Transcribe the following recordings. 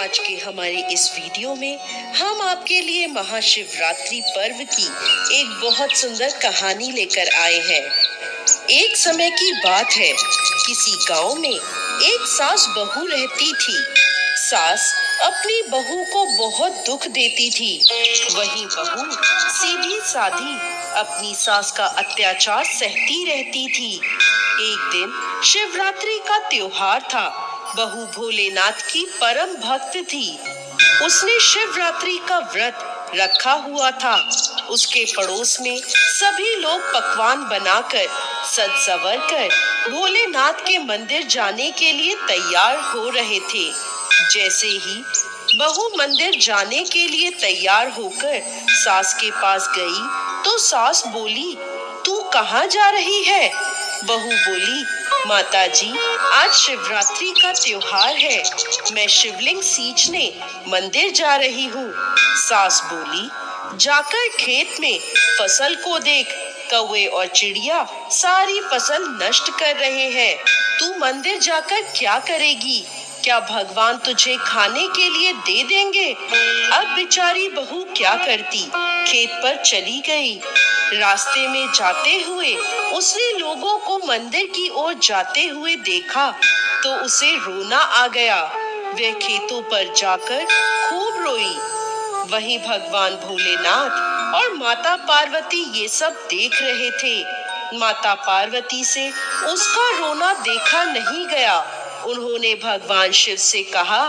आज के हमारे इस वीडियो में हम आपके लिए महाशिवरात्रि पर्व की एक बहुत सुंदर कहानी लेकर आए हैं। एक समय की बात है, किसी गांव में एक सास बहू रहती थी। सास अपनी बहू को बहुत दुख देती थी। वही बहू सीधी साधी अपनी सास का अत्याचार सहती रहती थी। एक दिन शिवरात्रि का त्योहार था। बहू भोलेनाथ की परम भक्त थी। उसने शिवरात्रि का व्रत रखा हुआ था। उसके पड़ोस में सभी लोग पकवान बनाकर सज संवर कर भोलेनाथ के मंदिर जाने के लिए तैयार हो रहे थे। जैसे ही बहू मंदिर जाने के लिए तैयार होकर सास के पास गई तो सास बोली, तू कहाँ जा रही है? बहू बोली, माताजी, आज शिवरात्रि का त्योहार है, मैं शिवलिंग सींचने मंदिर जा रही हूँ। सास बोली, जाकर खेत में फसल को देख, कौवे और चिड़िया सारी फसल नष्ट कर रहे हैं। तू मंदिर जाकर क्या करेगी? क्या भगवान तुझे खाने के लिए दे देंगे? अब बेचारी बहू क्या करती, खेत पर चली गई। रास्ते में जाते हुए उसने लोगों को मंदिर की ओर जाते हुए देखा तो उसे रोना आ गया। वह खेतों पर जाकर खूब रोई। वहीं भगवान भोलेनाथ और माता पार्वती ये सब देख रहे थे। माता पार्वती से उसका रोना देखा नहीं गया। उन्होंने भगवान शिव से कहा,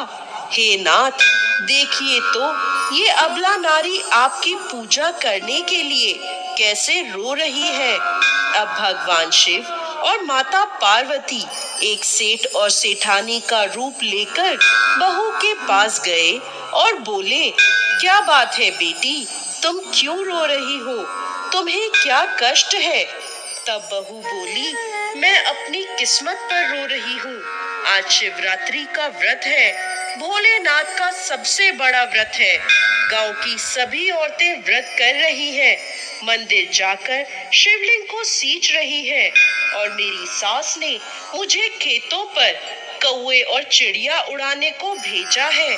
हे नाथ, देखिए तो ये अबला नारी आपकी पूजा करने के लिए कैसे रो रही है। अब भगवान शिव और माता पार्वती एक सेठ और सेठानी का रूप लेकर बहू के पास गए और बोले, क्या बात है बेटी, तुम क्यों रो रही हो? तुम्हें क्या कष्ट है? तब बहू बोली, मैं अपनी किस्मत पर रो रही हूँ। आज शिवरात्रि का व्रत है, भोलेनाथ का सबसे बड़ा व्रत है। गांव की सभी औरतें व्रत कर रही हैं, मंदिर जाकर शिवलिंग को सींच रही है और मेरी सास ने मुझे खेतों पर कौवे और चिड़िया उड़ाने को भेजा है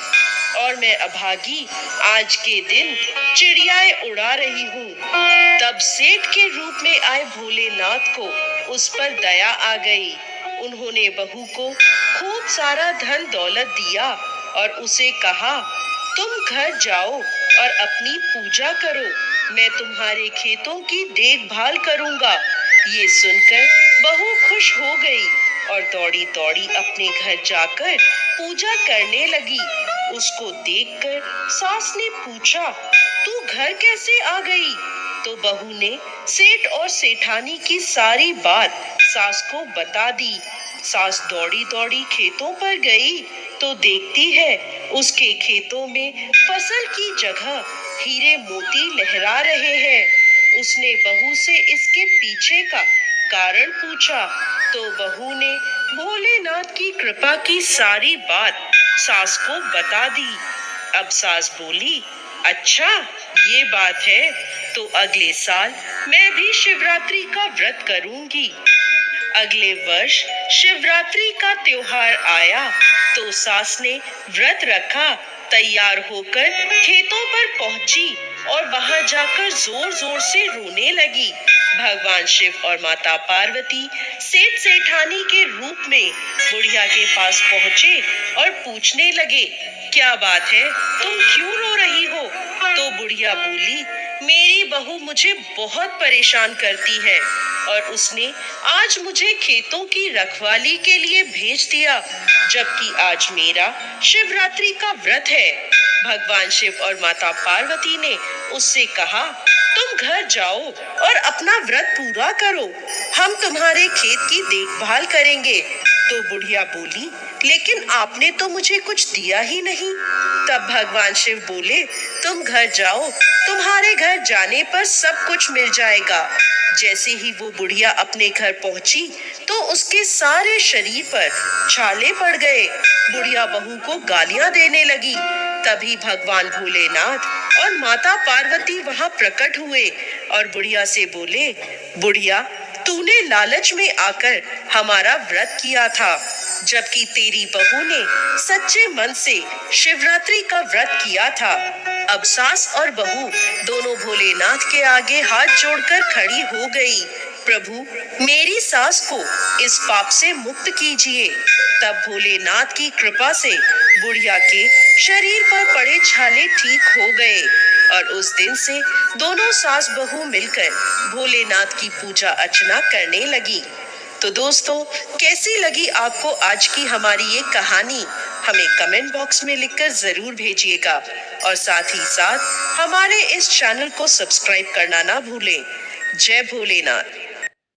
और मैं अभागी आज के दिन चिड़ियाएं उड़ा रही हूँ। तब सेठ के रूप में आए भोलेनाथ को उस पर दया आ गई। उन्होंने बहू को खूब सारा धन दौलत दिया और उसे कहा, तुम घर जाओ और अपनी पूजा करो, मैं तुम्हारे खेतों की देखभाल करूंगा। ये सुनकर बहू खुश हो गई और दौड़ी दौड़ी अपने घर जाकर पूजा करने लगी। उसको देखकर सास ने पूछा, तू घर कैसे आ गई? तो बहू ने सेठ और सेठानी की सारी बात सास को बता दी। सास दौड़ी दौड़ी खेतों पर गई तो देखती है उसके खेतों में फसल की जगह हीरे मोती लहरा रहे हैं। उसने बहू से इसके पीछे का कारण पूछा तो बहू ने भोलेनाथ की कृपा की सारी बात सास को बता दी। अब सास बोली, अच्छा ये बात है, तो अगले साल मैं भी शिवरात्रि का व्रत करूंगी। अगले वर्ष शिवरात्रि का त्योहार आया तो सास ने व्रत रखा, तैयार होकर खेतों पर पहुंची और वहां जाकर जोर जोर से रोने लगी। भगवान शिव और माता पार्वती सेठ सेठानी के रूप में बुढ़िया के पास पहुंचे और पूछने लगे, क्या बात है, तुम क्यों रो रही हो? तो बुढ़िया बोली, मेरी बहू मुझे बहुत परेशान करती है और उसने आज मुझे खेतों की रखवाली के लिए भेज दिया, जबकि आज मेरा शिवरात्रि का व्रत है। भगवान शिव और माता पार्वती ने उससे कहा, तुम घर जाओ और अपना व्रत पूरा करो, हम तुम्हारे खेत की देखभाल करेंगे। तो बुढ़िया बोली, लेकिन आपने तो मुझे कुछ दिया ही नहीं। तब भगवान शिव बोले, तुम घर जाओ, तुम्हारे घर जाने पर सब कुछ मिल जाएगा। जैसे ही वो बुढ़िया अपने घर पहुंची तो उसके सारे शरीर पर छाले पड़ गए। बुढ़िया बहू को गालियां देने लगी। तभी भगवान भोलेनाथ और माता पार्वती वहां प्रकट हुए और बुढ़िया से बोले, बुढ़िया, तूने लालच में आकर हमारा व्रत किया था, जबकि तेरी बहू ने सच्चे मन से शिवरात्रि का व्रत किया था। अब सास और बहू दोनों भोलेनाथ के आगे हाथ जोड़कर खड़ी हो गई। प्रभु, मेरी सास को इस पाप से मुक्त कीजिए। तब भोलेनाथ की कृपा से बुढ़िया के शरीर पर पड़े छाले ठीक हो गए और उस दिन से दोनों सास बहू मिलकर भोलेनाथ की पूजा अर्चना करने लगी। तो दोस्तों, कैसी लगी आपको आज की हमारी ये कहानी? हमें कमेंट बॉक्स में लिखकर जरूर भेजिएगा और साथ ही साथ हमारे इस चैनल को सब्सक्राइब करना ना भूलें। जय भोलेनाथ।